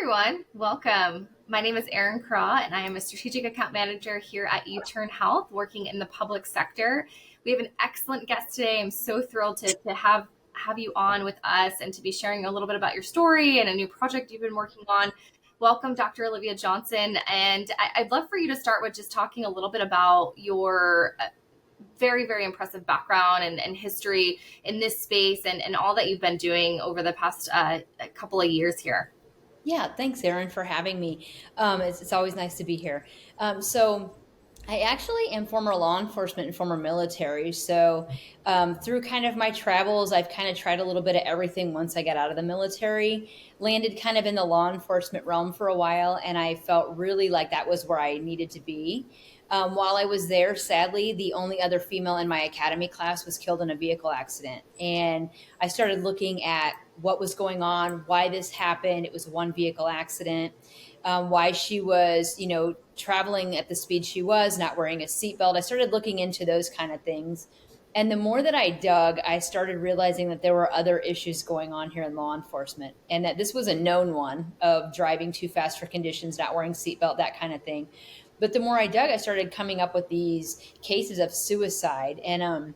everyone. Welcome. My name is Erin Craw, and I am a strategic account manager here at U-Turn Health, working in the public sector. We have an excellent guest today. I'm so thrilled to have you on with us and to be sharing a little bit about your story and a new project you've been working on. Welcome, Dr. Olivia Johnson. And I'd love for you to start with just talking a little bit about your very, very impressive background and history in this space and all that you've been doing over the past couple of years here. Yeah, thanks, Erin, for having me. It's always nice to be here. So, I actually am former law enforcement and former military. So, through kind of my travels, I've kind of tried a little bit of everything once I got out of the military, landed kind of in the law enforcement realm for a while, and I felt really like that was where I needed to be. While I was there, sadly, the only other female in my academy class was killed in a vehicle accident. And I started looking at what was going on, why this happened. It was one vehicle accident, why she was, traveling at the speed she was, not wearing a seatbelt. I started looking into those kind of things. And the more that I dug, I started realizing that there were other issues going on here in law enforcement, and that this was a known one of driving too fast for conditions, not wearing seatbelt, that kind of thing. But the more I dug, I started coming up with these cases of suicide. And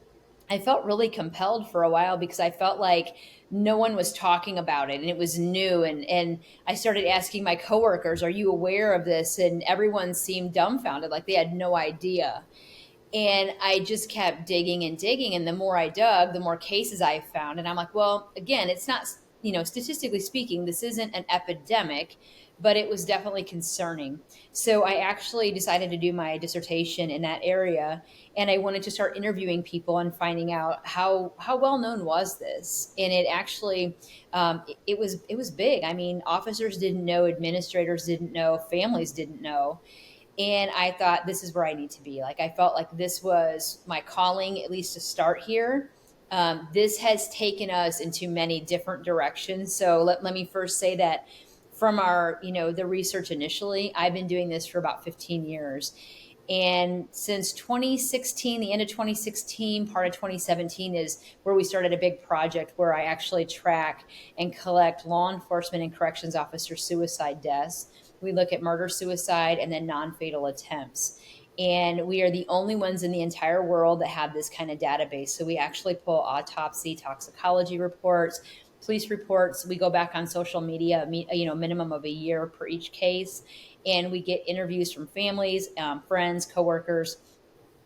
I felt really compelled for a while because I felt like no one was talking about it and it was new. And I started asking my coworkers, are you aware of this? And everyone seemed dumbfounded, like they had no idea. And I just kept digging and digging. And the more I dug, the more cases I found. And I'm like, well, again, it's not, statistically speaking, this isn't an epidemic, but it was definitely concerning. So I actually decided to do my dissertation in that area. And I wanted to start interviewing people and finding out how well known was this. And it actually, it was big. I mean, officers didn't know, administrators didn't know, families didn't know. And I thought, this is where I need to be. Like, I felt like this was my calling, at least to start here. This has taken us into many different directions. So let me first say that from our, the research initially, I've been doing this for about 15 years. And since 2016, the end of 2016, part of 2017 is where we started a big project where I actually track and collect law enforcement and corrections officer suicide deaths. We look at murder, suicide, and then non-fatal attempts. And we are the only ones in the entire world that have this kind of database. So we actually pull autopsy, toxicology reports, police reports. We go back on social media, minimum of a year per each case. And we get interviews from families, friends, coworkers.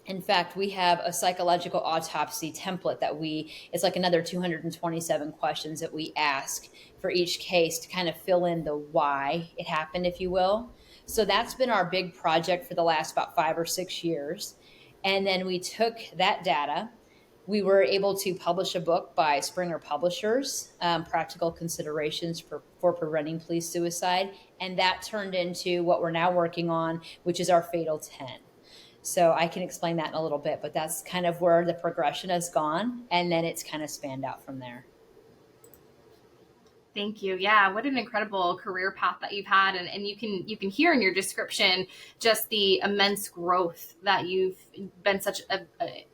In fact, we have a psychological autopsy template it's like another 227 questions that we ask for each case to kind of fill in the why it happened, if you will. So that's been our big project for the last about 5 or 6 years. And then we took that data. We were able to publish a book by Springer Publishers, Practical Considerations for Preventing Police Suicide. And that turned into what we're now working on, which is our Fatal 10. So I can explain that in a little bit, but that's kind of where the progression has gone. And then it's kind of spanned out from there. Thank you. Yeah, what an incredible career path that you've had, and you can hear in your description just the immense growth that you've been such an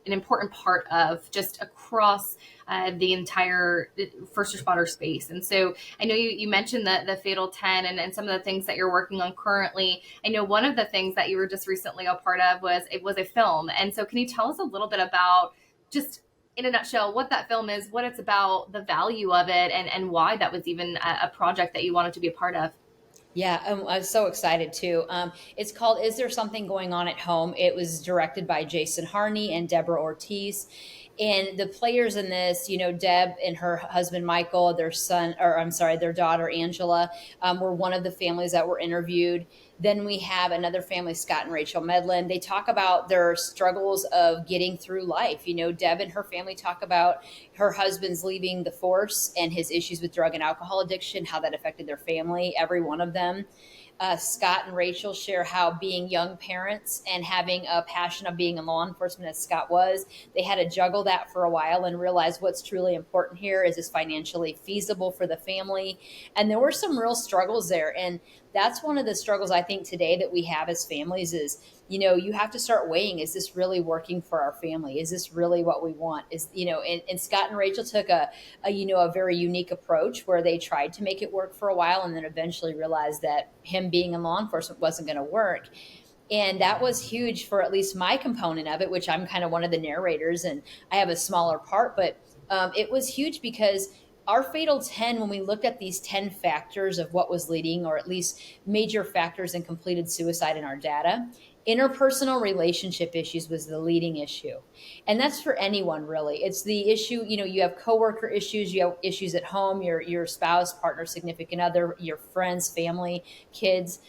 important part of just across the entire first responder space. And so I know you mentioned the Fatal 10 and some of the things that you're working on currently. I know one of the things that you were just recently a part of was a film. And so can you tell us a little bit about just in a nutshell, what that film is, what it's about, the value of it, and why that was even a project that you wanted to be a part of? Yeah, I was so excited too. It's called Is There Something Going On at Home? It was directed by Jason Harney and Deborah Ortiz. And the players in this, Deb and her husband Michael, their daughter Angela, were one of the families that were interviewed. Then we have another family, Scott and Rachel Medlin. They talk about their struggles of getting through life. Deb and her family talk about her husband's leaving the force and his issues with drug and alcohol addiction, how that affected their family, every one of them. Scott and Rachel share how being young parents and having a passion of being in law enforcement as Scott was, they had to juggle that for a while and realize what's truly important here is this financially feasible for the family. And there were some real struggles there. And that's one of the struggles I think today that we have as families is, you have to start weighing, is this really working for our family? Is this really what we want? And Scott and Rachel took a very unique approach where they tried to make it work for a while and then eventually realized that him being in law enforcement wasn't going to work. And that was huge for at least my component of it, which I'm kind of one of the narrators and I have a smaller part, but it was huge because our fatal 10, when we looked at these 10 factors of what was leading, or at least major factors in completed suicide in our data, interpersonal relationship issues was the leading issue. And that's for anyone, really. It's the issue, you have coworker issues, you have issues at home, your spouse, partner, significant other, your friends, family, kids.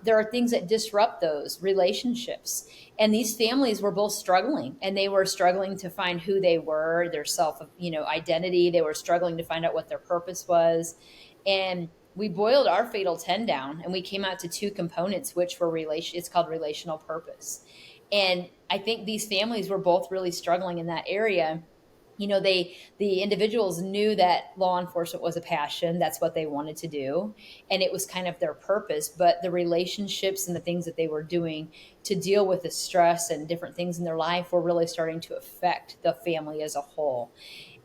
There are things that disrupt those relationships. And these families were both struggling, and they were struggling to find who they were, their self, identity. They were struggling to find out what their purpose was. And we boiled our fatal 10 down and we came out to two components, which were it's called relational purpose. And I think these families were both really struggling in that area. The individuals knew that law enforcement was a passion. That's what they wanted to do. And it was kind of their purpose, but the relationships and the things that they were doing to deal with the stress and different things in their life were really starting to affect the family as a whole.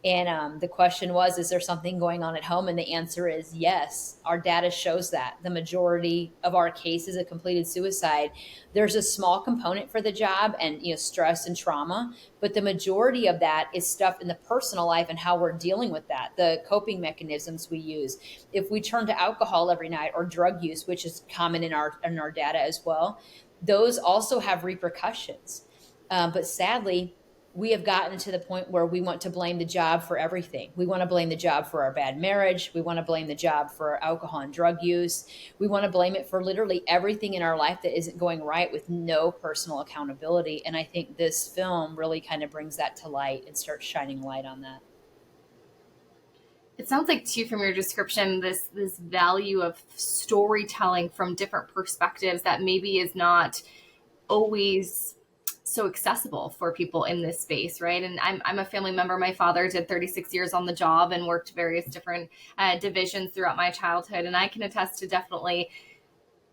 And the question was, is there something going on at home? And the answer is yes. Our data shows that the majority of our cases of completed suicide, there's a small component for the job and stress and trauma, but the majority of that is stuff in the personal life and how we're dealing with that, the coping mechanisms we use. If we turn to alcohol every night or drug use, which is common in our data as well, those also have repercussions. But sadly, we have gotten to the point where we want to blame the job for everything. We want to blame the job for our bad marriage. We want to blame the job for our alcohol and drug use. We want to blame it for literally everything in our life that isn't going right with no personal accountability. And I think this film really kind of brings that to light and starts shining light on that. It sounds like, too, from your description, this value of storytelling from different perspectives that maybe is not always so accessible for people in this space, right? And I'm a family member. My father did 36 years on the job and worked various different divisions throughout my childhood. And I can attest to definitely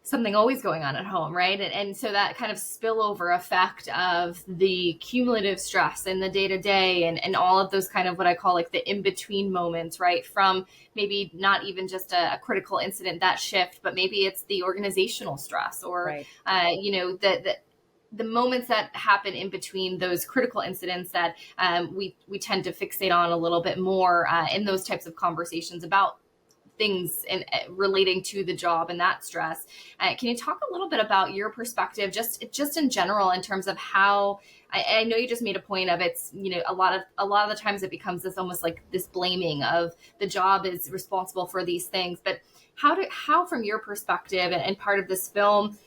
something always going on at home, right? And so that kind of spillover effect of the cumulative stress and the day-to-day and all of those kind of what I call like the in-between moments, right? From maybe not even just a critical incident, that shift, but maybe it's the organizational stress or, Right. The moments that happen in between those critical incidents that we tend to fixate on a little bit more in those types of conversations about things and relating to the job and that stress. Can you talk a little bit about your perspective, just in general, in terms of how? I know you just made a point of it's, a lot of the times it becomes this almost like this blaming of the job is responsible for these things, but how from your perspective and part of this film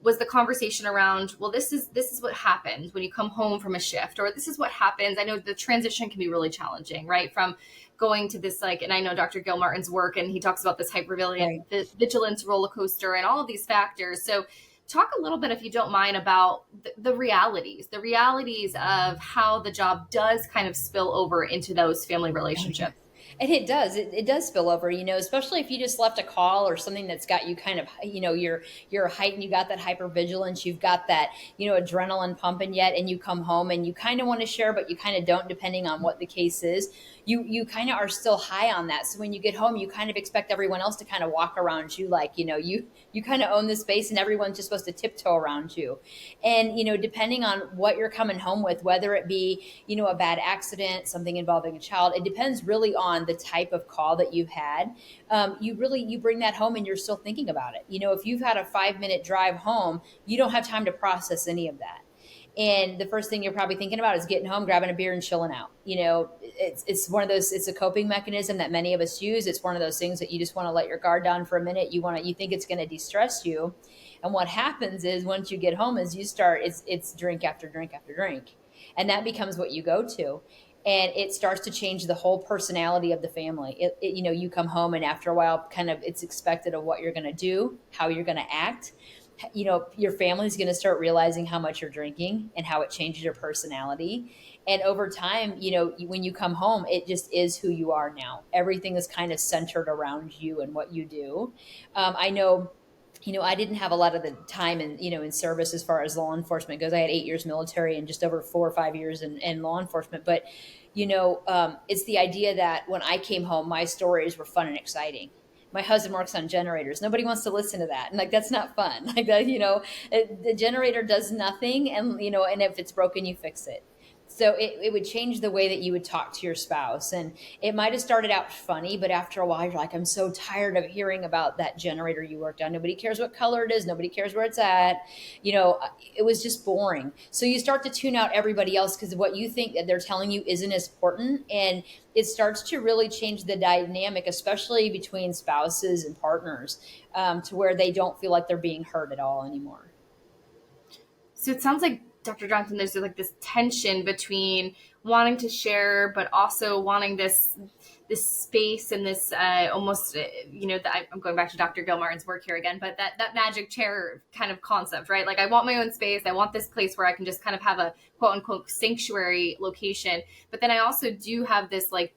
was the conversation around, well, this is what happens when you come home from a shift, or this is what happens. I know the transition can be really challenging, right? From going to this, and I know Dr. Gil Martin's work, and he talks about this hypervigilance roller coaster and all of these factors. So talk a little bit, if you don't mind, about the realities of how the job does kind of spill over into those family relationships. And it does. It does spill over, especially if you just left a call or something that's got you kind of, you're heightened, you got that hypervigilance, you've got that, adrenaline pumping yet, and you come home and you kind of want to share, but you kind of don't, depending on what the case is. You kind of are still high on that. So when you get home, you kind of expect everyone else to kind of walk around you like, you kind of own the space and everyone's just supposed to tiptoe around you. And, depending on what you're coming home with, whether it be, a bad accident, something involving a child, it depends really on the type of call that you've had. You bring that home and you're still thinking about it. If you've had a 5-minute drive home, you don't have time to process any of that. And the first thing you're probably thinking about is getting home, grabbing a beer and chilling out. It's one of those, it's a coping mechanism that many of us use. It's one of those things that you just want to let your guard down for a minute. You think it's going to de-stress you. And what happens is once you get home is it's drink after drink after drink. And that becomes what you go to. And it starts to change the whole personality of the family. You come home and after a while, kind of it's expected of what you're going to do, how you're going to act. Your family's going to start realizing how much you're drinking and how it changes your personality. And over time, when you come home, it just is who you are now. Everything is kind of centered around you and what you do. I know I didn't have a lot of the time in service as far as law enforcement goes. I had 8 years military and just over 4 or 5 years in law enforcement. But, it's the idea that when I came home, my stories were fun and exciting. My husband works on generators. Nobody wants to listen to that. And like, that's not fun. Like that, the generator does nothing. And if it's broken, you fix it. So it would change the way that you would talk to your spouse. And it might have started out funny, but after a while, you're like, I'm so tired of hearing about that generator you worked on. Nobody cares what color it is. Nobody cares where it's at. It was just boring. So you start to tune out everybody else because what you think that they're telling you isn't as important. And it starts to really change the dynamic, especially between spouses and partners, to where they don't feel like they're being heard at all anymore. So it sounds like, Dr. Johnson, there's like this tension between wanting to share, but also wanting this space and this almost, I'm going back to Dr. Gilmartin's work here again, but that magic chair kind of concept, right? Like, I want my own space. I want this place where I can just kind of have a quote unquote sanctuary location. But then I also do have this like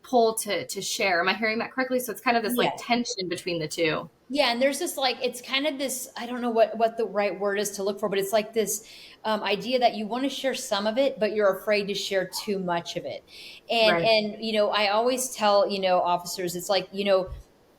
pull to share. Am I hearing that correctly? So it's kind of this like tension between the two. Yeah, and there's this like it's kind of this I don't know what the right word is to look for, but it's like this idea that you want to share some of it, but you're afraid to share too much of it. And Right. I always tell officers, it's like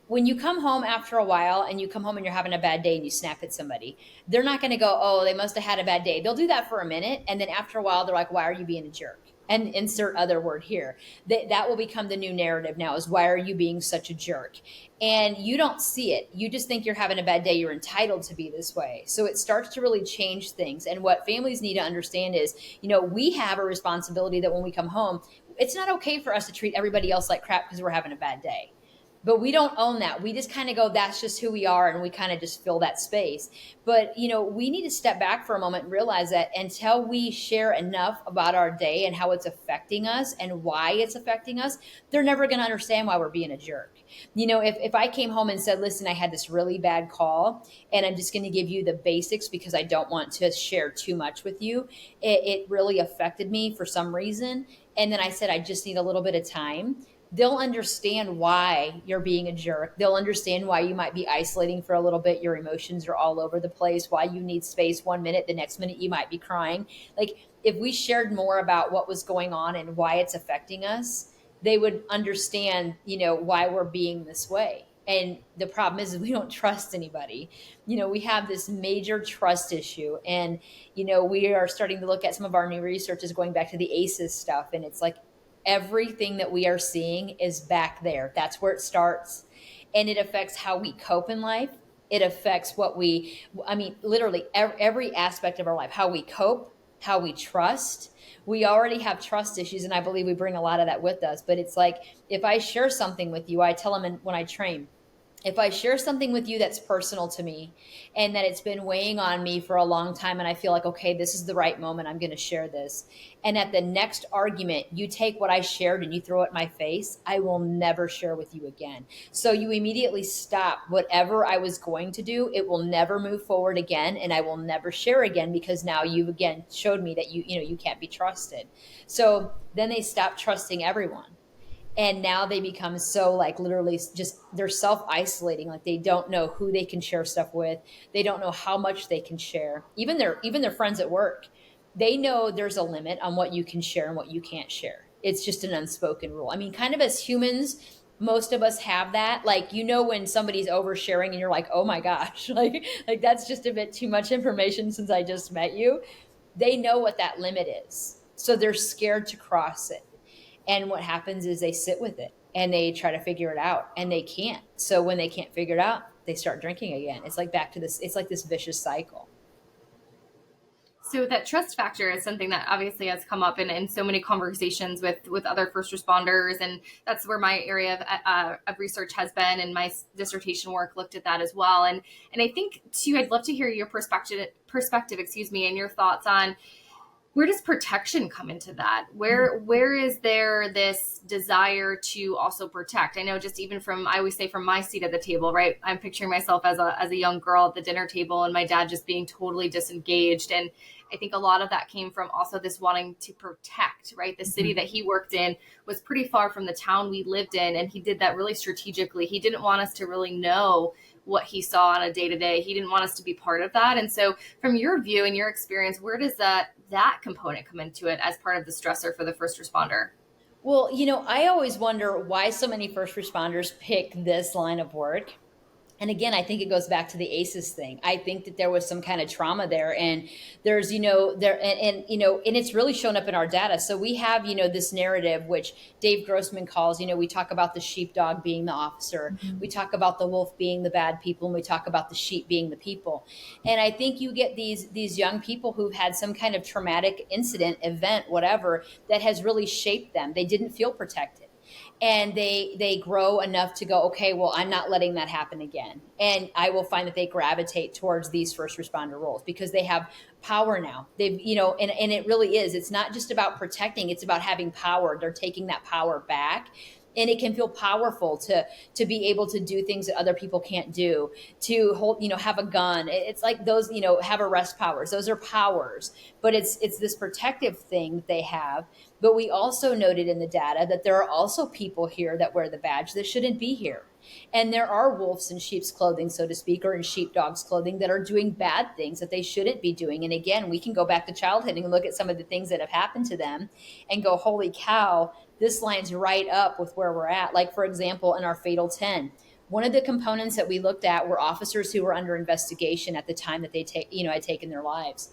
when you come home after a while and you come home and you're having a bad day and you snap at somebody, they're not going to go, oh, they must have had a bad day. They'll do that for a minute, and then after a while, they're like, why are you being a jerk? And insert other word here. That will become the new narrative now is why are you being such a jerk? And you don't see it. You just think you're having a bad day. You're entitled to be this way. So it starts to really change things. And what families need to understand is, we have a responsibility that when we come home, it's not okay for us to treat everybody else like crap because we're having a bad day. But we don't own that. We just kind of go, that's just who we are. And we kind of just fill that space. But, we need to step back for a moment and realize that until we share enough about our day and how it's affecting us and why it's affecting us, they're never going to understand why we're being a jerk. If I came home and said, listen, I had this really bad call and I'm just going to give you the basics because I don't want to share too much with you. It really affected me for some reason. And then I said, I just need a little bit of time. They'll understand why you're being a jerk. They'll understand why you might be isolating for a little bit. Your emotions are all over the place, why you need space 1 minute, the next minute you might be crying. Like if we shared more about what was going on and why it's affecting us, they would understand, why we're being this way. And the problem is we don't trust anybody. We have this major trust issue. And, we are starting to look at some of our new research is going back to the ACEs stuff. And it's like, everything that we are seeing is back there. That's where it starts. And it affects how we cope in life. It affects literally every aspect of our life, how we cope, how we trust. We already have trust issues. And I believe we bring a lot of that with us. But it's like, if I share something with you, I tell them when I train, if I share something with you that's personal to me and that it's been weighing on me for a long time and I feel like, okay, this is the right moment, I'm going to share this. And at the next argument, you take what I shared and you throw it in my face, I will never share with you again. So you immediately stop whatever I was going to do. It will never move forward again and I will never share again because now you've again showed me that you can't be trusted. So then they stop trusting everyone. And now they become so like literally just they're self-isolating. Like they don't know who they can share stuff with. They don't know how much they can share. Even their friends at work, they know there's a limit on what you can share and what you can't share. It's just an unspoken rule. I mean, kind of as humans, most of us have that. Like, when somebody's oversharing and you're like, oh my gosh, like that's just a bit too much information since I just met you. They know what that limit is. So they're scared to cross it. And what happens is they sit with it and they try to figure it out and they can't. So when they can't figure it out, they start drinking again. It's like back to this, it's like this vicious cycle. So that trust factor is something that obviously has come up in so many conversations with other first responders. And that's where my area of research has been. And my dissertation work looked at that as well. And I think too, I'd love to hear your perspective, and your thoughts on, where does protection come into that? Where is there this desire to also protect? I know just even I always say from my seat at the table, right? I'm picturing myself as a young girl at the dinner table and my dad just being totally disengaged. And I think a lot of that came from also this wanting to protect, right? The city that he worked in was pretty far from the town we lived in. And he did that really strategically. He didn't want us to really know what he saw on a day to day. He didn't want us to be part of that. And so, from your view and your experience, where does that component come into it as part of the stressor for the first responder? Well, I always wonder why so many first responders pick this line of work. And again, I think it goes back to the ACEs thing. I think that there was some kind of trauma there, and there's, and it's really shown up in our data. So we have, this narrative, which Dave Grossman calls, we talk about the sheepdog being the officer. We talk about the wolf being the bad people, and we talk about the sheep being the people. And I think you get these young people who've had some kind of traumatic incident, event, whatever, that has really shaped them. They didn't feel protected, and they grow enough to go, okay, well, I'm not letting that happen again. And I will find that they gravitate towards these first responder roles because they have power now. They've, and it really is, it's not just about protecting, it's about having power. They're taking that power back. And it can feel powerful to be able to do things that other people can't do, to hold, have a gun. It's like those, have arrest powers. Those are powers, but it's this protective thing that they have. But we also noted in the data that there are also people here that wear the badge that shouldn't be here. And there are wolves in sheep's clothing, so to speak, or in sheepdog's clothing that are doing bad things that they shouldn't be doing. And again, we can go back to childhood and look at some of the things that have happened to them and go, holy cow, this lines right up with where we're at. Like, for example, in our Fatal 10, one of the components that we looked at were officers who were under investigation at the time that they had taken their lives.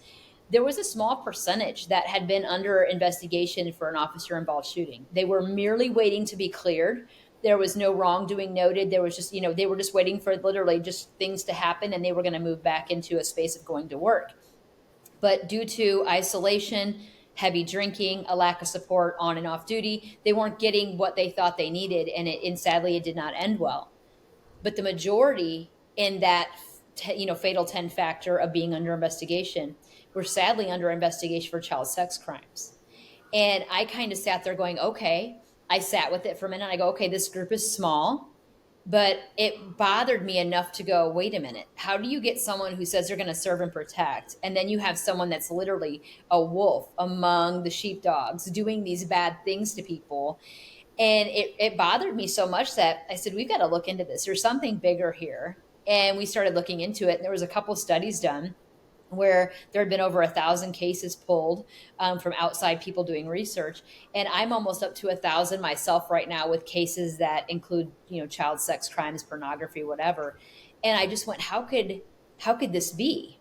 There was a small percentage that had been under investigation for an officer-involved shooting. They were merely waiting to be cleared. There was no wrongdoing noted. There was just, they were just waiting for literally just things to happen, and they were going to move back into a space of going to work. But due to isolation, heavy drinking, a lack of support on and off duty, they weren't getting what they thought they needed, and sadly, it did not end well. But the majority in that, fatal 10 factor of being under investigation were sadly under investigation for child sex crimes. And I kind of sat there going, okay, I sat with it for a minute. I go, okay, this group is small, but it bothered me enough to go, wait a minute, how do you get someone who says they're going to serve and protect, and then you have someone that's literally a wolf among the sheepdogs doing these bad things to people? And it bothered me so much that I said, we've got to look into this. There's something bigger here. And we started looking into it. And there was a couple studies done where there had been over 1,000 cases pulled from outside people doing research. And I'm almost up to 1,000 myself right now with cases that include, child sex crimes, pornography, whatever. And I just went, how could this be?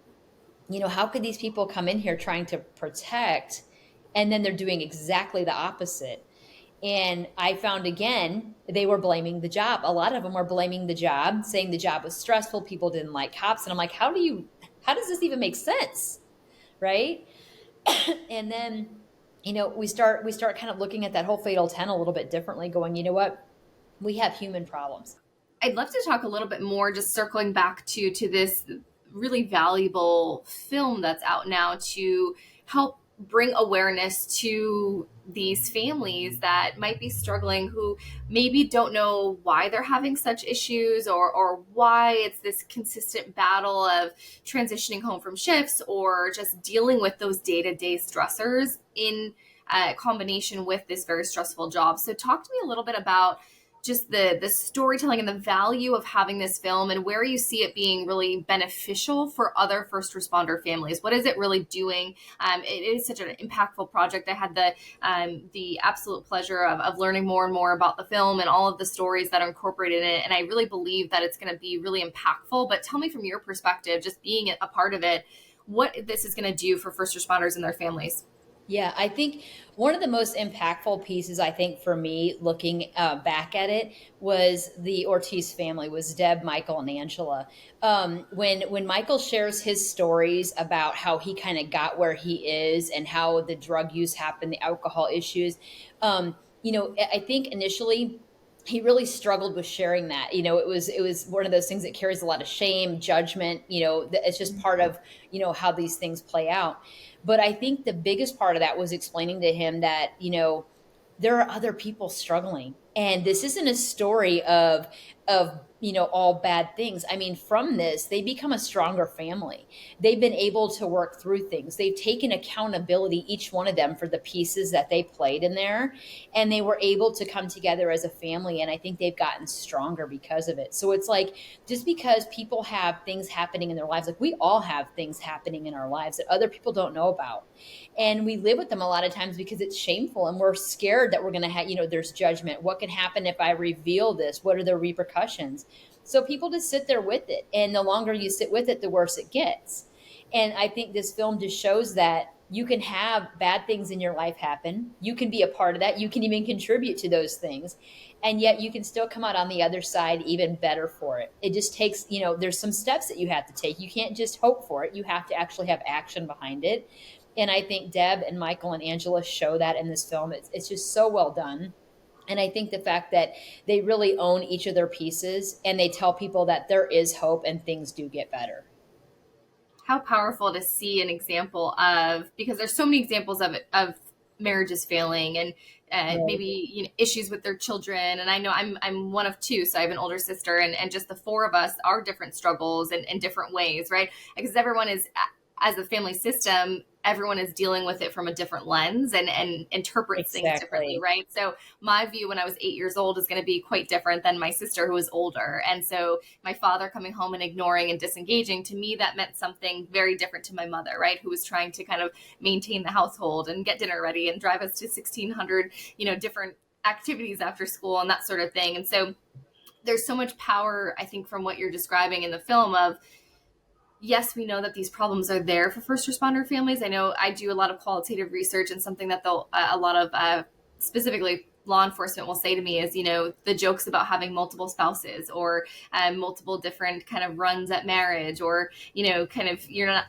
How could these people come in here trying to protect, and then they're doing exactly the opposite? And I found, again, they were blaming the job. A lot of them were blaming the job, saying the job was stressful. People didn't like cops. And I'm like, how does this even make sense? Right. And then, we start kind of looking at that whole Fatal 10 a little bit differently, going, you know what? We have human problems. I'd love to talk a little bit more, just circling back to this really valuable film that's out now to help bring awareness to these families that might be struggling, who maybe don't know why they're having such issues, or why it's this consistent battle of transitioning home from shifts, or just dealing with those day-to-day stressors in combination with this very stressful job. So talk to me a little bit about just the storytelling and the value of having this film, and where you see it being really beneficial for other first responder families. What is it really doing? It is such an impactful project. I had the absolute pleasure of learning more and more about the film and all of the stories that are incorporated in it. And I really believe that it's going to be really impactful. But tell me, from your perspective, just being a part of it, what this is going to do for first responders and their families. Yeah, I think one of the most impactful pieces, I think, for me, looking back at it, was the Ortiz family, was Deb, Michael, and Angela. When Michael shares his stories about how he kind of got where he is and how the drug use happened, the alcohol issues, I think initially he really struggled with sharing that. It was one of those things that carries a lot of shame, judgment. It's just part of, how these things play out. But I think the biggest part of that was explaining to him that, there are other people struggling. And this isn't a story of of, all bad things. I mean, from this, they become a stronger family. They've been able to work through things. They've taken accountability, each one of them, for the pieces that they played in there, and they were able to come together as a family. And I think they've gotten stronger because of it. So it's like, just because people have things happening in their lives, like we all have things happening in our lives that other people don't know about. And we live with them a lot of times because it's shameful and we're scared that we're going to have, there's judgment. What can happen if I reveal this? What are the repercussions? So people just sit there with it. And the longer you sit with it, the worse it gets. And I think this film just shows that you can have bad things in your life happen. You can be a part of that. You can even contribute to those things. And yet you can still come out on the other side even better for it. It just takes, there's some steps that you have to take. You can't just hope for it. You have to actually have action behind it. And I think Deb and Michael and Angela show that in this film. It's just so well done. And I think the fact that they really own each of their pieces and they tell people that there is hope and things do get better. How powerful to see an example of, because there's so many examples of it, of marriages failing and Right. maybe issues with their children. And I know I'm one of two, so I have an older sister, and just the four of us are different struggles in different ways, right? Because everyone is, as a family system, everyone is dealing with it from a different lens and interprets things differently, right? So my view when I was 8 years old is going to be quite different than my sister who was older. And so my father coming home and ignoring and disengaging, to me, that meant something very different to my mother, right? Who was trying to kind of maintain the household and get dinner ready and drive us to 1,600, different activities after school and that sort of thing. And so there's so much power, I think, from what you're describing in the film of, yes, we know that these problems are there for first responder families. I know I do a lot of qualitative research, and something that a lot of specifically law enforcement will say to me is, the jokes about having multiple spouses or multiple different kind of runs at marriage, or, kind of, you're not,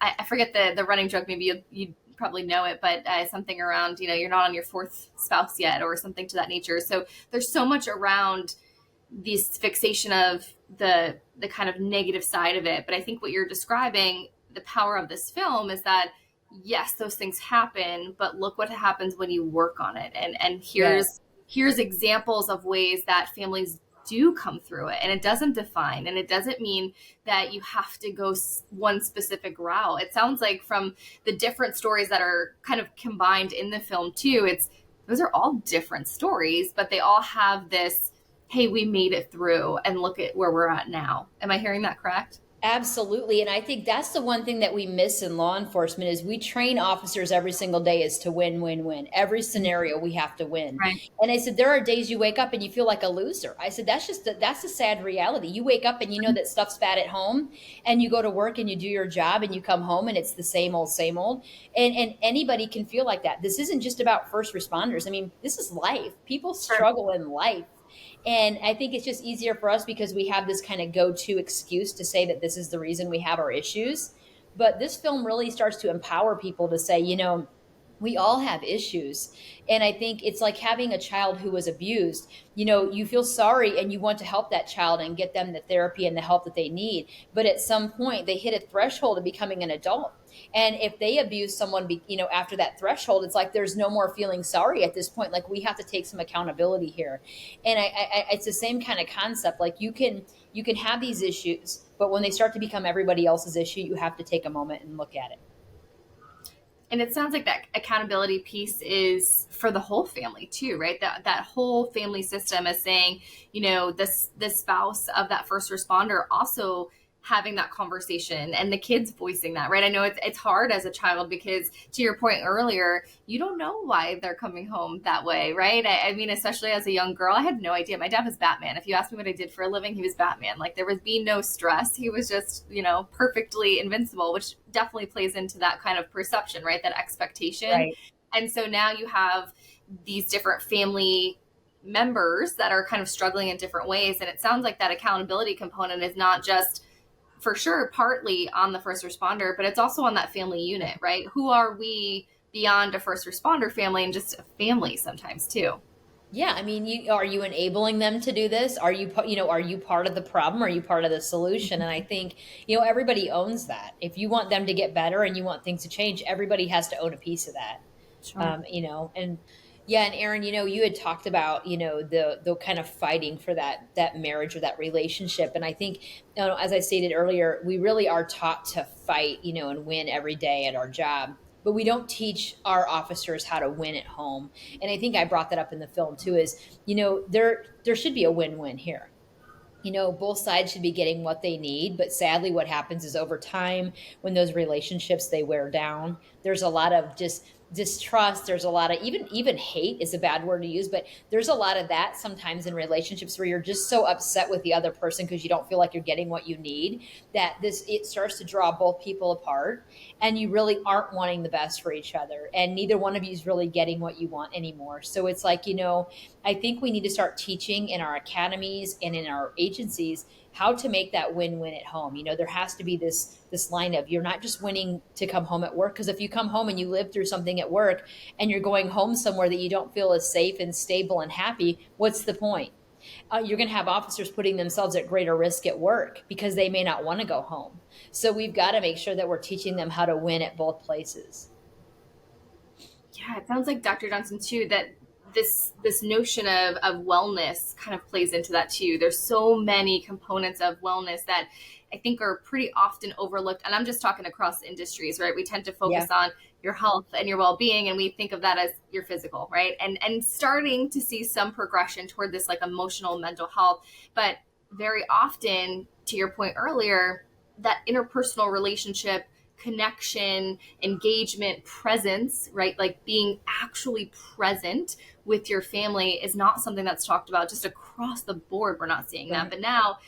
I forget the running joke, maybe you probably know it, but something around, you're not on your fourth spouse yet, or something to that nature. So there's so much around this fixation of the kind of negative side of it. But I think what you're describing, the power of this film, is that yes, those things happen, but look what happens when you work on it. And here's examples of ways that families do come through it, and it doesn't define, and it doesn't mean that you have to go one specific route. It sounds like from the different stories that are kind of combined in the film too, those are all different stories, but they all have this, hey, we made it through and look at where we're at now. Am I hearing that correct? Absolutely. And I think that's the one thing that we miss in law enforcement is we train officers every single day is to win, win, win. Every scenario we have to win. Right. And I said, there are days you wake up and you feel like a loser. I said, that's a sad reality. You wake up and you know that stuff's bad at home, and you go to work and you do your job and you come home and it's the same old, same old. And anybody can feel like that. This isn't just about first responders. I mean, this is life. People struggle in life. And I think it's just easier for us because we have this kind of go-to excuse to say that this is the reason we have our issues. But this film really starts to empower people to say, we all have issues. And I think it's like having a child who was abused. You feel sorry and you want to help that child and get them the therapy and the help that they need. But at some point, they hit a threshold of becoming an adult. And if they abuse someone, after that threshold, it's like there's no more feeling sorry at this point. Like we have to take some accountability here. And it's the same kind of concept. Like you can have these issues, but when they start to become everybody else's issue, you have to take a moment and look at it. And it sounds like that accountability piece is for the whole family too, right? That whole family system is saying, the spouse of that first responder also having that conversation, and the kids voicing that, right? I know it's hard as a child because, to your point earlier, you don't know why they're coming home that way, right? I mean, especially as a young girl, I had no idea. My dad was Batman. If you asked me what I did for a living, he was Batman. Like there would be no stress. He was just, perfectly invincible, which definitely plays into that kind of perception, right? That expectation. Right. And so now you have these different family members that are kind of struggling in different ways. And it sounds like that accountability component is not just, for sure, partly on the first responder, but it's also on that family unit, right? Who are we beyond a first responder family and just a family sometimes too? Yeah, I mean, are you enabling them to do this? Are you part of the problem? Are you part of the solution? And I think, everybody owns that. If you want them to get better and you want things to change, everybody has to own a piece of that. Sure. And Yeah, and Erin, you had talked about, the kind of fighting for that marriage or that relationship, and I think, as I stated earlier, we really are taught to fight, and win every day at our job, but we don't teach our officers how to win at home. And I think I brought that up in the film too. Is there should be a win-win here. Both sides should be getting what they need, but sadly what happens is over time, when those relationships, they wear down, there's a lot of just distrust, there's a lot of even hate is a bad word to use, but there's a lot of that sometimes in relationships where you're just so upset with the other person because you don't feel like you're getting what you need, that this it starts to draw both people apart, and you really aren't wanting the best for each other, and neither one of you is really getting what you want anymore. So it's like, I think we need to start teaching in our academies and in our agencies how to make that win-win at home. There has to be this line of, you're not just winning to come home at work, because if you come home and you live through something at work and you're going home somewhere that you don't feel as safe and stable and happy, what's the point? You're going to have officers putting themselves at greater risk at work because they may not want to go home. So we've got to make sure that we're teaching them how to win at both places. Yeah, it sounds like Dr. Johnson too, that this notion of wellness kind of plays into that too. There's so many components of wellness that I think are pretty often overlooked. And I'm just talking across industries, right? We tend to focus Yeah. on your health and your well-being, and we think of that as your physical, right? And starting to see some progression toward this like emotional mental health. But very often, to your point earlier, that interpersonal relationship, connection, engagement, presence, right? Like being actually present with your family is not something that's talked about just across the board. We're not seeing that. Right. But now,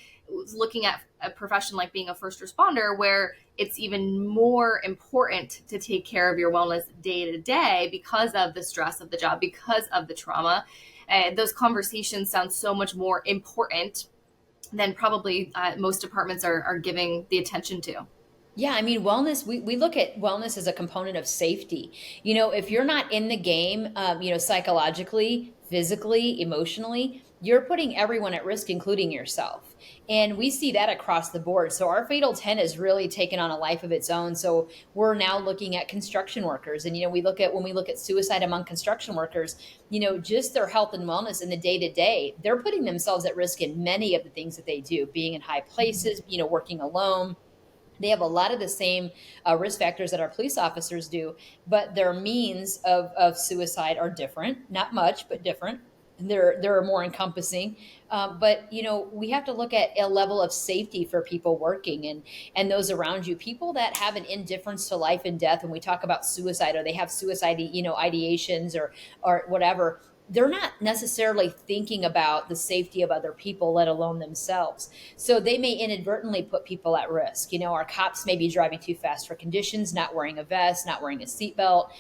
looking at a profession like being a first responder, where it's even more important to take care of your wellness day to day because of the stress of the job, because of the trauma, those conversations sound so much more important than probably most departments are giving the attention to. Yeah, I mean, wellness, we look at wellness as a component of safety. If you're not in the game, psychologically, physically, emotionally, you're putting everyone at risk, including yourself. And we see that across the board. So our fatal 10 has really taken on a life of its own. So we're now looking at construction workers. And, when we look at suicide among construction workers, just their health and wellness in the day to day, they're putting themselves at risk in many of the things that they do, being in high places, working alone. They have a lot of the same risk factors that our police officers do, but their means of suicide are different. Not much, but different. They're more encompassing, but we have to look at a level of safety for people working and those around you. People that have an indifference to life and death, when we talk about suicide, or they have suicide, ideations or whatever, they're not necessarily thinking about the safety of other people, let alone themselves. So they may inadvertently put people at risk. Our cops may be driving too fast for conditions, not wearing a vest, not wearing a seatbelt.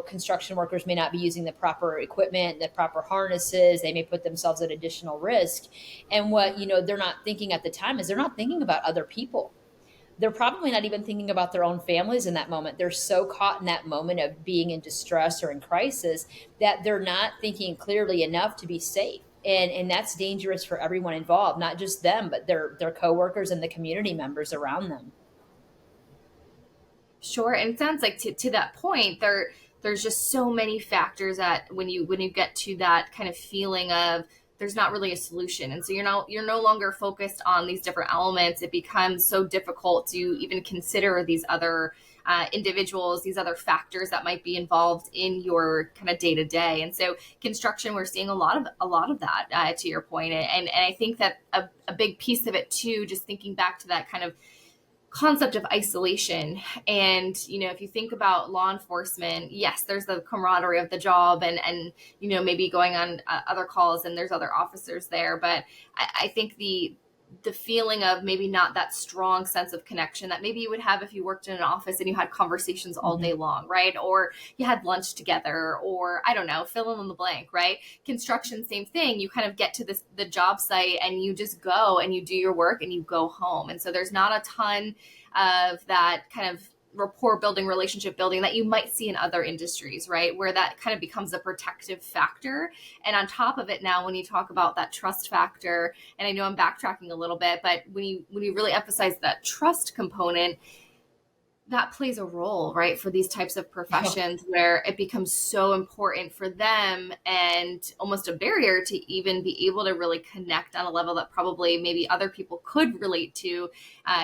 Construction workers may not be using the proper equipment, the proper harnesses. They may put themselves at additional risk. And what, they're not thinking at the time is they're not thinking about other people. They're probably not even thinking about their own families in that moment. They're so caught in that moment of being in distress or in crisis that they're not thinking clearly enough to be safe. And that's dangerous for everyone involved, not just them, but their coworkers and the community members around them. Sure, and it sounds like to that point, there's just so many factors that when you get to that kind of feeling of there's not really a solution, and so you're no longer focused on these different elements. It becomes so difficult to even consider these other individuals, these other factors that might be involved in your kind of day to day. And so construction, we're seeing a lot of that to your point, and I think that a big piece of it too, just thinking back to that kind of concept of isolation. And if you think about law enforcement, yes, there's the camaraderie of the job, and maybe going on other calls and there's other officers there, but I think the feeling of maybe not that strong sense of connection that maybe you would have if you worked in an office and you had conversations all day long, right? Or you had lunch together, or I don't know, fill in the blank, right? Construction, same thing. You kind of get to the job site and you just go and you do your work and you go home. And so there's not a ton of that kind of rapport building, relationship building that you might see in other industries, right? Where that kind of becomes a protective factor. And on top of it now, when you talk about that trust factor, and I know I'm backtracking a little bit, but when you really emphasize that trust component, that plays a role, right, for these types of professions where it becomes so important for them and almost a barrier to even be able to really connect on a level that probably maybe other people could relate to,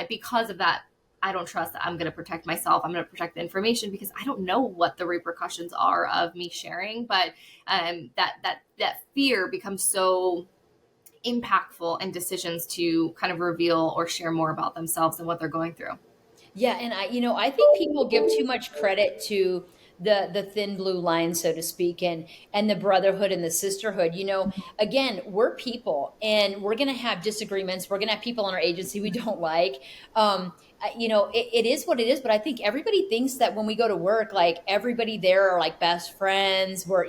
because of that. I don't trust that I'm going to protect myself. I'm going to protect the information because I don't know what the repercussions are of me sharing. But that fear becomes so impactful in decisions to kind of reveal or share more about themselves and what they're going through. Yeah, and I think people give too much credit to the thin blue line, so to speak, and the brotherhood and the sisterhood. Again, we're people, and we're going to have disagreements. We're going to have people in our agency we don't like. It is what it is. But I think everybody thinks that when we go to work, like everybody there are like best friends. We're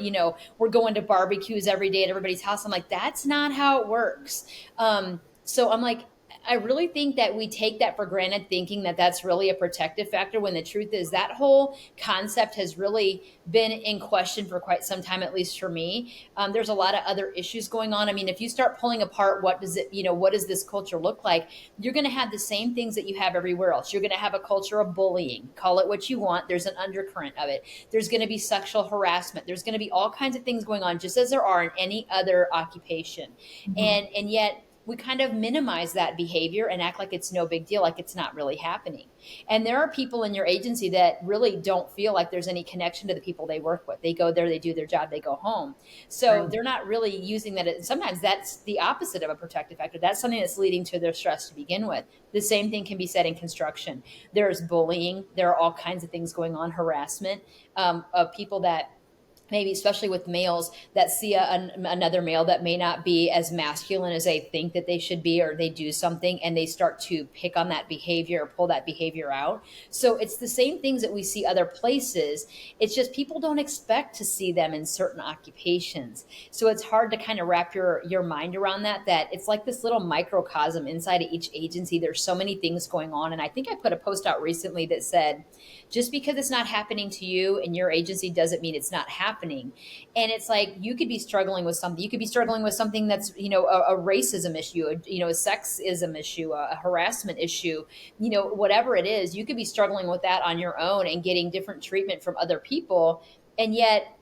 going to barbecues every day at everybody's house. I'm like, that's not how it works. So I'm like, I really think that we take that for granted, thinking that that's really a protective factor, when the truth is that whole concept has really been in question for quite some time, at least for me. There's a lot of other issues going on. I mean, if you start pulling apart, what does this culture look like? You're going to have the same things that you have everywhere else. You're going to have a culture of bullying. Call it what you want. There's an undercurrent of it. There's going to be sexual harassment. There's going to be all kinds of things going on, just as there are in any other occupation. And yet, we kind of minimize that behavior and act like it's no big deal, like it's not really happening. And there are people in your agency that really don't feel like there's any connection to the people they work with. They go there, they do their job, they go home. So Right. they're not really using that. Sometimes that's the opposite of a protective factor. That's something that's leading to their stress to begin with. The same thing can be said in construction. There's bullying. There are all kinds of things going on, harassment of people that maybe, especially with males, that see another male that may not be as masculine as they think that they should be, or they do something and they start to pick on that behavior or pull that behavior out. So it's the same things that we see other places. It's just people don't expect to see them in certain occupations. So it's hard to kind of wrap your mind around that it's like this little microcosm inside of each agency. There's so many things going on. And I think I put a post out recently that said, just because it's not happening to you in your agency doesn't mean it's not happening. And it's like, you could be struggling with something. You could be struggling with something that's, a racism issue, a sexism issue, a harassment issue, whatever it is. You could be struggling with that on your own and getting different treatment from other people. And yet,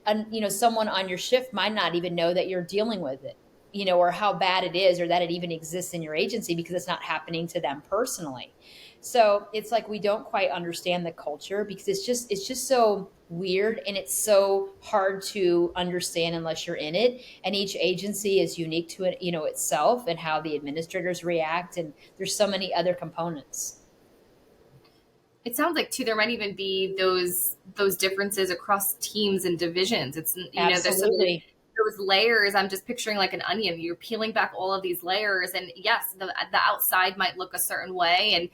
someone on your shift might not even know that you're dealing with it, or how bad it is, or that it even exists in your agency, because it's not happening to them personally. So it's like we don't quite understand the culture, because it's just so weird, and it's so hard to understand unless you're in it. And each agency is unique to it, itself, and how the administrators react, and there's so many other components. It sounds like too there might even be those differences across teams and divisions. It's there's so many Absolutely. those layers. I'm just picturing like an onion. You're peeling back all of these layers, and yes, the outside might look a certain way, and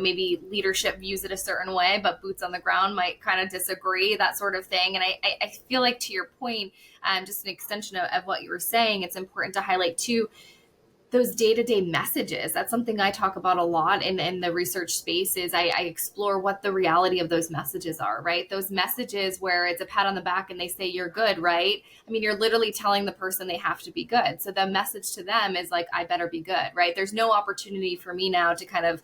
maybe leadership views it a certain way, but boots on the ground might kind of disagree, that sort of thing. And I feel like, to your point, just an extension of what you were saying, it's important to highlight too those day-to-day messages. That's something I talk about a lot in the research space. Is I explore what the reality of those messages are, right? Those messages where it's a pat on the back and they say you're good, right? I mean, you're literally telling the person they have to be good. So the message to them is like, I better be good, right? There's no opportunity for me now to kind of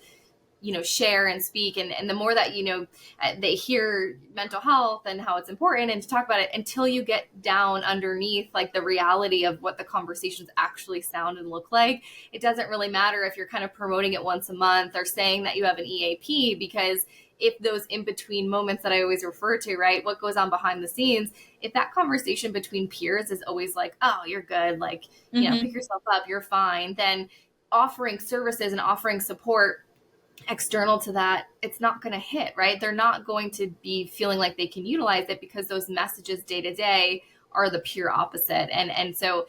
share and speak, and the more that they hear mental health and how it's important, and to talk about it, until you get down underneath like the reality of what the conversations actually sound and look like, it doesn't really matter if you're kind of promoting it once a month or saying that you have an EAP, because if those in between moments that I always refer to, right, what goes on behind the scenes, if that conversation between peers is always like, oh, you're good, like pick yourself up, you're fine, then offering services and offering support external to that, it's not going to hit, right? They're not going to be feeling like they can utilize it, because those messages day to day are the pure opposite. And so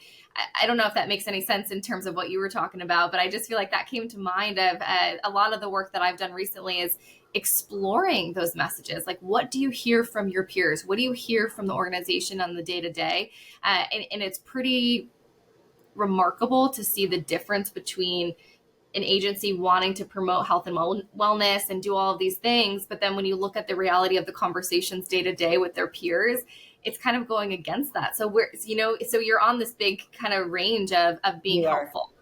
I don't know if that makes any sense in terms of what you were talking about, but I just feel like that came to mind of a lot of the work that I've done recently is exploring those messages. Like, what do you hear from your peers? What do you hear from the organization on the day to day? And it's pretty remarkable to see the difference between an agency wanting to promote health and wellness and do all of these things, but then when you look at the reality of the conversations day to day with their peers, it's kind of going against that. So so you're on this big kind of range of being You are. helpful.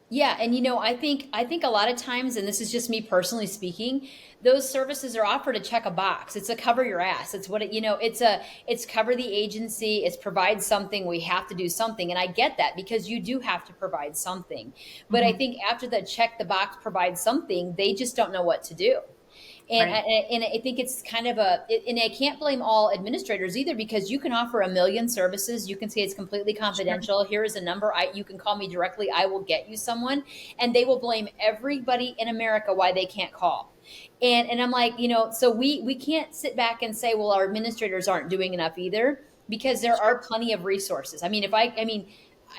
Yeah, and I think a lot of times, and this is just me personally speaking, those services are offered to check a box. It's a cover your ass. It's what it's cover the agency, it's provide something, we have to do something. And I get that because you do have to provide something. But I Hmm. think after the check the box provide something, they just don't know what to do. And I, Right. and I think it's kind of and I can't blame all administrators either, because you can offer a million services. You can say it's completely Sure. confidential. Here is a number. You can call me directly. I will get you someone, and they will blame everybody in America why they can't call. And I'm like, so we can't sit back and say, well, our administrators aren't doing enough either, because there Sure. are plenty of resources. I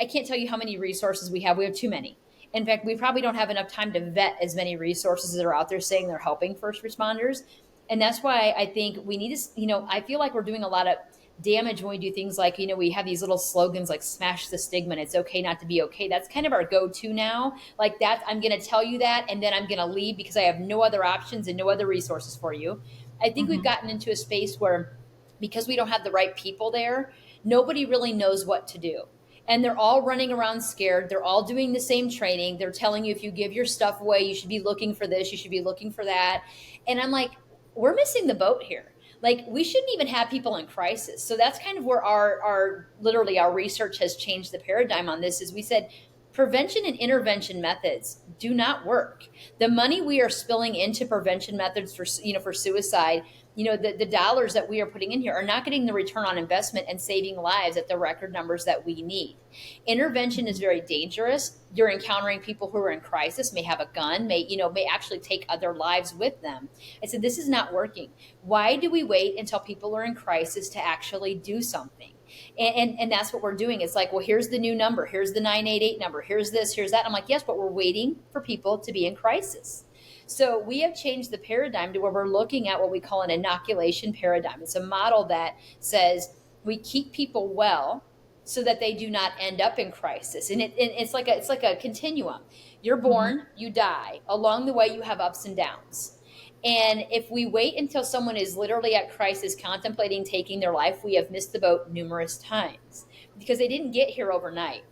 can't tell you how many resources we have. We have too many. In fact, we probably don't have enough time to vet as many resources that are out there saying they're helping first responders. And that's why I think we need to, I feel like we're doing a lot of damage when we do things like, we have these little slogans like smash the stigma and it's okay not to be okay. That's kind of our go to now. Like that, I'm going to tell you that and then I'm going to leave because I have no other options and no other resources for you. I think we've Hmm. gotten into a space where, because we don't have the right people there, nobody really knows what to do, and they're all running around scared. They're all doing the same training. They're telling you if you give your stuff away, you should be looking for this, you should be looking for that. And I'm like, we're missing the boat here. Like we shouldn't even have people in crisis. So that's kind of where our literally our research has changed the paradigm on this. Is we said prevention and intervention methods do not work. The money we are spilling into prevention methods for suicide, the dollars that we are putting in here are not getting the return on investment and saving lives at the record numbers that we need. Intervention is very dangerous. You're encountering people who are in crisis, may have a gun, may actually take other lives with them. I said, this is not working. Why do we wait until people are in crisis to actually do something? And that's what we're doing. It's like, well, here's the new number. Here's the 988 number. Here's this, here's that. I'm like, yes, but we're waiting for people to be in crisis. So we have changed the paradigm to where we're looking at what we call an inoculation paradigm. It's a model that says we keep people well so that they do not end up in crisis. And it's like a continuum. You're Hmm. born, you die. Along the way, you have ups and downs. And if we wait until someone is literally at crisis, contemplating taking their life, we have missed the boat numerous times because they didn't get here overnight,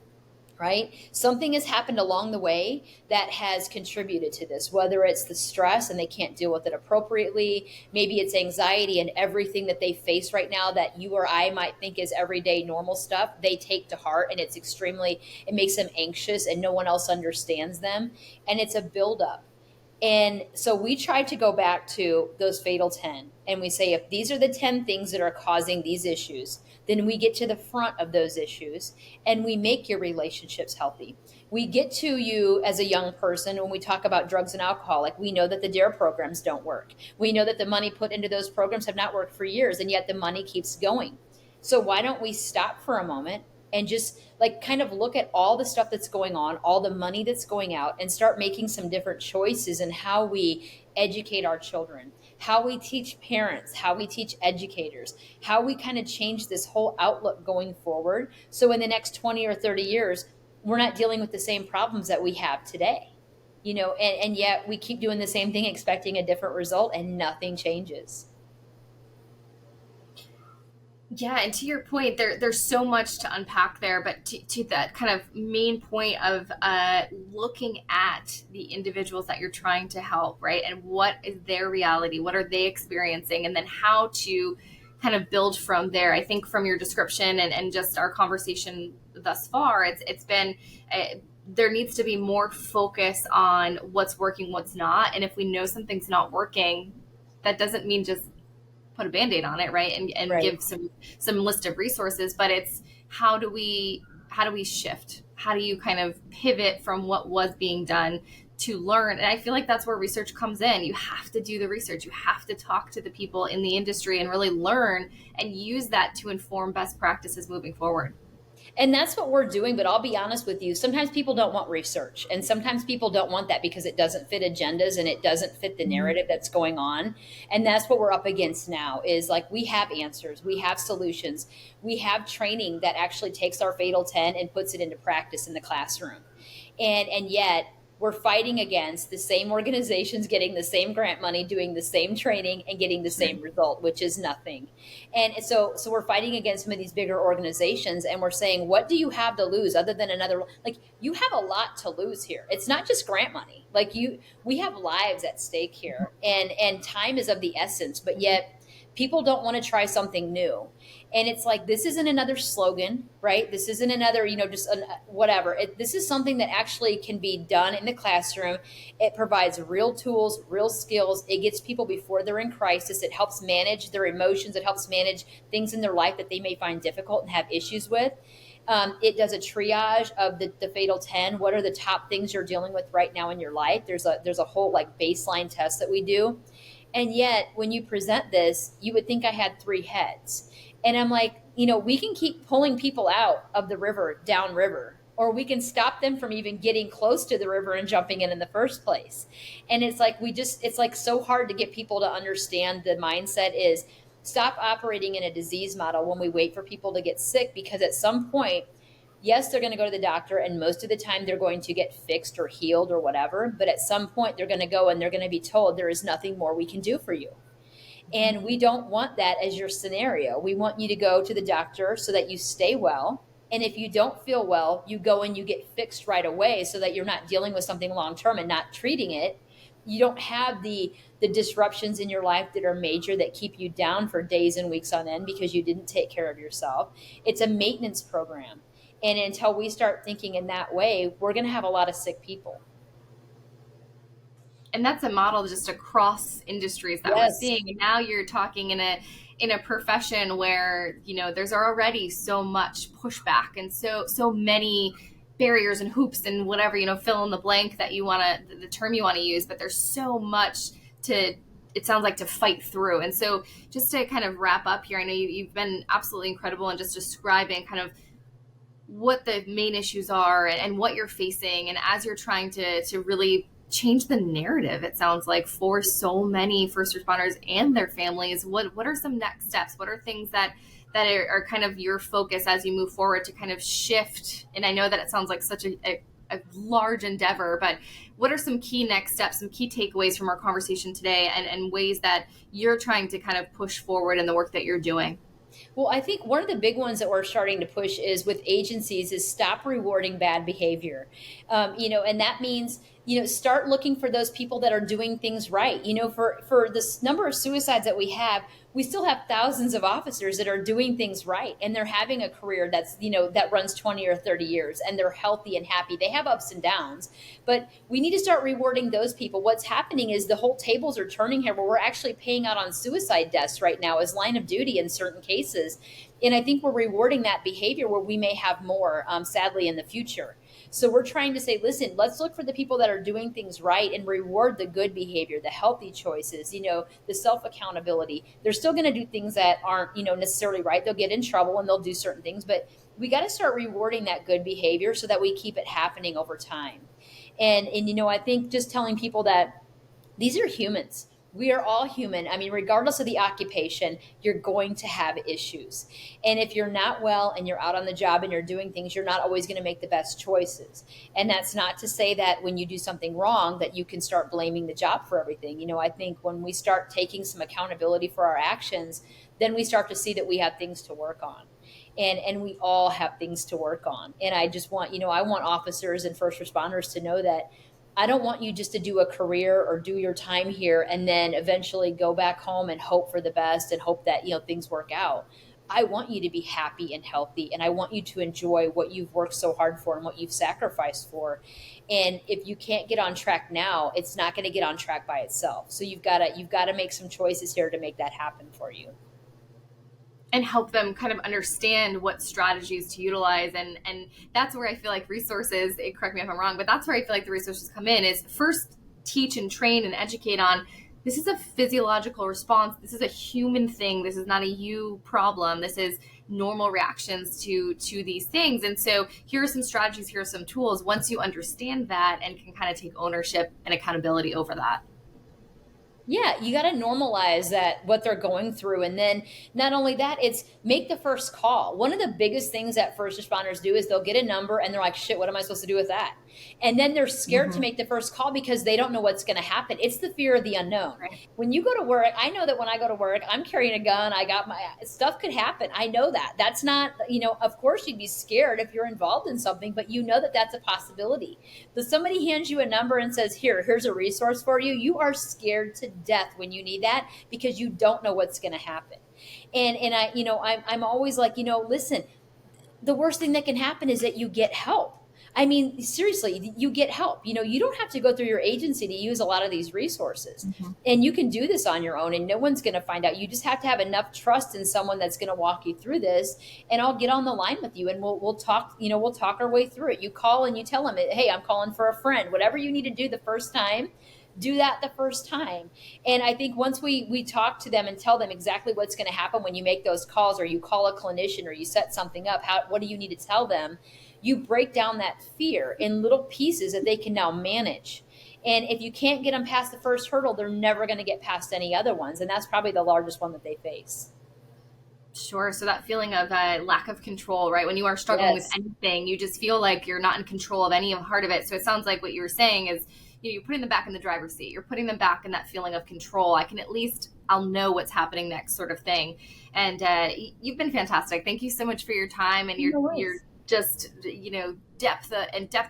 right? Something has happened along the way that has contributed to this, whether it's the stress and they can't deal with it appropriately. Maybe it's anxiety and everything that they face right now that you or I might think is everyday normal stuff, they take to heart, and it makes them anxious and no one else understands them. And it's a buildup. And so we try to go back to those fatal 10 and we say, if these are the 10 things that are causing these issues, then we get to the front of those issues and we make your relationships healthy. We get to you as a young person when we talk about drugs and alcohol. Like we know that the DARE programs don't work. We know that the money put into those programs have not worked for years, and yet the money keeps going. So why don't we stop for a moment and just like kind of look at all the stuff that's going on, all the money that's going out, and start making some different choices in how we educate our children, how we teach parents, how we teach educators, how we kind of change this whole outlook going forward. So in the next 20 or 30 years, we're not dealing with the same problems that we have today. And yet we keep doing the same thing, expecting a different result, and nothing changes. Yeah, and to your point, there's so much to unpack there, but to that kind of main point of looking at the individuals that you're trying to help, right? And what is their reality? What are they experiencing? And then how to kind of build from there. I think from your description and just our conversation thus far, it's been there needs to be more focus on what's working, what's not. And if we know something's not working, that doesn't mean just put a band-aid on it, right? And Right. give some list of resources, but it's how do we shift, how do you kind of pivot from what was being done to learn. And I feel like that's where research comes in. You have to do the research, you have to talk to the people in the industry and really learn and use that to inform best practices moving forward. And that's what we're doing. But I'll be honest with you, sometimes people don't want research. And sometimes people don't want that because it doesn't fit agendas and it doesn't fit the Mhm. narrative that's going on. And that's what we're up against now is like we have answers, we have solutions, we have training that actually takes our fatal 10 and puts it into practice in the classroom. And yet we're fighting against the same organizations getting the same grant money, doing the same training, and getting the same result, which is nothing. And so we're fighting against some of these bigger organizations, and we're saying, what do you have to lose other than another? Like, you have a lot to lose here. It's not just grant money. Like, we have lives at stake here, and time is of the essence, but yet people don't want to try something new. And it's like, this isn't another slogan, right? This isn't another, just whatever. This is something that actually can be done in the classroom. It provides real tools, real skills. It gets people before they're in crisis. It helps manage their emotions. It helps manage things in their life that they may find difficult and have issues with. It does a triage of the fatal 10. What are the top things you're dealing with right now in your life? There's a whole like baseline test that we do. And yet, when you present this, you would think I had three heads. And I'm like, we can keep pulling people out of the river, downriver, or we can stop them from even getting close to the river and jumping in the first place. And it's like, it's like so hard to get people to understand the mindset is stop operating in a disease model when we wait for people to get sick, because at some point, yes, they're going to go to the doctor, and most of the time they're going to get fixed or healed or whatever. But at some point they're going to go and they're going to be told there is nothing more we can do for you. And we don't want that as your scenario. We want you to go to the doctor so that you stay well. And if you don't feel well, you go and you get fixed right away so that you're not dealing with something long term and not treating it. You don't have the disruptions in your life that are major that keep you down for days and weeks on end because you didn't take care of yourself. It's a maintenance program. And until we start thinking in that way, we're going to have a lot of sick people. And that's a model just across industries that we're seeing. And now you're talking in a profession where, there's already so much pushback and so many barriers and hoops and whatever, fill in the blank that you want to, the term you want to use, but there's so much it sounds like, to fight through. And so just to kind of wrap up here, I know you've been absolutely incredible in just describing kind of what the main issues are and what you're facing. And as you're trying to really change the narrative, it sounds like, for so many first responders and their families, what are some next steps? What are things that are kind of your focus as you move forward to kind of shift? And I know that it sounds like such a large endeavor, but what are some key next steps, some key takeaways from our conversation today, and ways that you're trying to kind of push forward in the work that you're doing? Well, I think one of the big ones that we're starting to push is with agencies is stop rewarding bad behavior. And that means, start looking for those people that are doing things right. For this number of suicides that we have, we still have thousands of officers that are doing things right. And they're having a career that's, that runs 20 or 30 years, and they're healthy and happy. They have ups and downs, but we need to start rewarding those people. What's happening is the whole tables are turning here, where we're actually paying out on suicide deaths right now as line of duty in certain cases. And I think we're rewarding that behavior where we may have more, sadly, in the future. So we're trying to say, listen, let's look for the people that are doing things right and reward the good behavior, the healthy choices, the self-accountability. They're still going to do things that aren't, necessarily right. They'll get in trouble and they'll do certain things, but we got to start rewarding that good behavior so that we keep it happening over time. And I think just telling people that these are humans. We are all human. I mean, regardless of the occupation, you're going to have issues. And if you're not well and you're out on the job and you're doing things, you're not always going to make the best choices. And that's not to say that when you do something wrong that you can start blaming the job for everything. I think when we start taking some accountability for our actions, then we start to see that we have things to work on. And we all have things to work on. And I just want, I want officers and first responders to know that I don't want you just to do a career or do your time here and then eventually go back home and hope for the best and hope that, things work out. I want you to be happy and healthy, and I want you to enjoy what you've worked so hard for and what you've sacrificed for. And if you can't get on track now, it's not going to get on track by itself. So you've got to make some choices here to make that happen for you. And help them kind of understand what strategies to utilize. And that's where I feel like resources, correct me if I'm wrong, but that's where I feel like the resources come in, is first teach and train and educate on, this is a physiological response. This is a human thing. This is not a you problem. This is normal reactions to these things. And so here are some strategies, here are some tools. Once you understand that and can kind of take ownership and accountability over that. Yeah, you got to normalize that what they're going through. And then not only that, it's make the first call. One of the biggest things that first responders do is they'll get a number and they're like, shit, what am I supposed to do with that? And then they're scared to Hmm. make the first call because they don't know what's going to happen. It's the fear of the unknown. Right. When you go to work, I know that when I go to work, I'm carrying a gun. I got my stuff could happen. I know that. That's not, of course you'd be scared if you're involved in something, but you know that that's a possibility. So somebody hands you a number and says, here's a resource for you. You are scared to death when you need that because you don't know what's going to happen. And I'm always like, listen, the worst thing that can happen is that you get help. I mean, seriously, you get help. You don't have to go through your agency to use a lot of these resources. Hmm. And you can do this on your own and no one's going to find out. You just have to have enough trust in someone that's going to walk you through this. And I'll get on the line with you and we'll talk, we'll talk our way through it. You call and you tell them, hey, I'm calling for a friend. Whatever you need to do the first time, do that the first time. And I think once we talk to them and tell them exactly what's going to happen when you make those calls or you call a clinician or you set something up, what do you need to tell them, you break down that fear in little pieces that they can now manage. And if you can't get them past the first hurdle, they're never going to get past any other ones, and that's probably the largest one that they face. Sure. So that feeling of lack of control, right? When you are struggling with Yes. anything, you just feel like you're not in control of any part of it. So it sounds like what you're saying is, you're putting them back in the driver's seat. You're putting them back in that feeling of control. I'll know what's happening next, sort of thing. And you've been fantastic. Thank you so much for your time and No your worries. just depth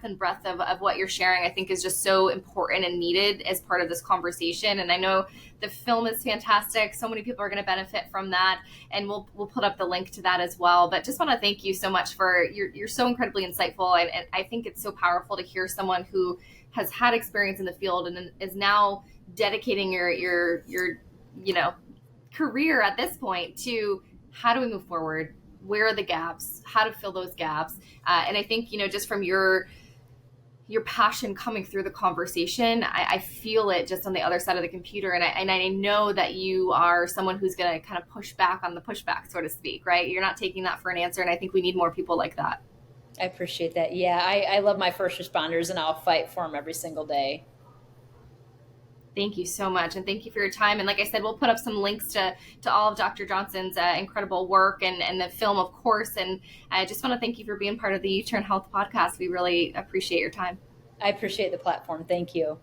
and breadth of what you're sharing. I think is just so important and needed as part of this conversation. And I know the film is fantastic. So many people are going to benefit from that, and we'll put up the link to that as well. But just want to thank you so much for you're so incredibly insightful, and I think it's so powerful to hear someone who has had experience in the field and is now dedicating your career at this point to how do we move forward, where are the gaps, how to fill those gaps. And I think just from your passion coming through the conversation, I feel it just on the other side of the computer. And I know that you are someone who's going to kind of push back on the pushback, so to speak, right? You're not taking that for an answer. And I think we need more people like that. I appreciate that. Yeah, I love my first responders and I'll fight for them every single day. Thank you so much. And thank you for your time. And like I said, we'll put up some links to all of Dr. Johnson's incredible work and the film, of course. And I just want to thank you for being part of the U-Turn Health podcast. We really appreciate your time. I appreciate the platform. Thank you.